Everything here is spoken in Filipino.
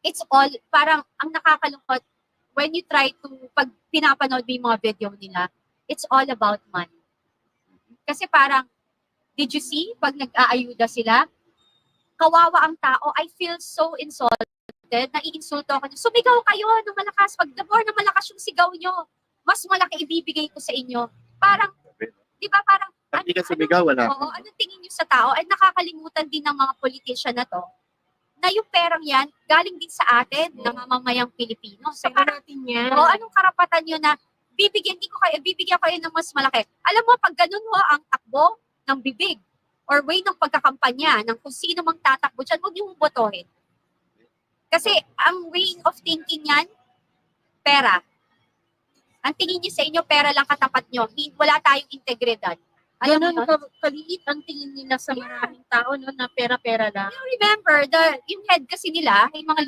it's all, parang ang nakakalungkot, when you try to, pag pinapanood mo yung mga video nila, it's all about money. Kasi parang, did you see, pag nag-aayuda sila, kawawa ang tao, I feel so insulted, naiinsulto ako. Sumigaw kayo ng malakas, pag the more na malakas yung sigaw nyo, mas malaki ibibigay ko sa inyo. Parang, di ba parang, Pag di ka sumigaw, wala. Oo, anong tingin nyo sa tao? Ay nakakalimutan din ng mga politician na to, na yung perang yan, galing din sa atin, ng mamamayang Pilipino. So parang, natin yan. anong karapatan nyo na bibigyan kayo ng mas malaki? Alam mo, pag ganun ho ang takbo ng bibig or way ng pagkakampanya ng kung sino mang tatakbo dyan, huwag nyo botohin. Kasi ang way of thinking yan, pera. Ang tingin nyo sa inyo, pera lang katapat nyo. Wala tayong integridad. Alam mo yun? Kaliit ang tingin nila sa maraming tao, no, na pera-pera lang. Remember, yung head kasi nila, yung mga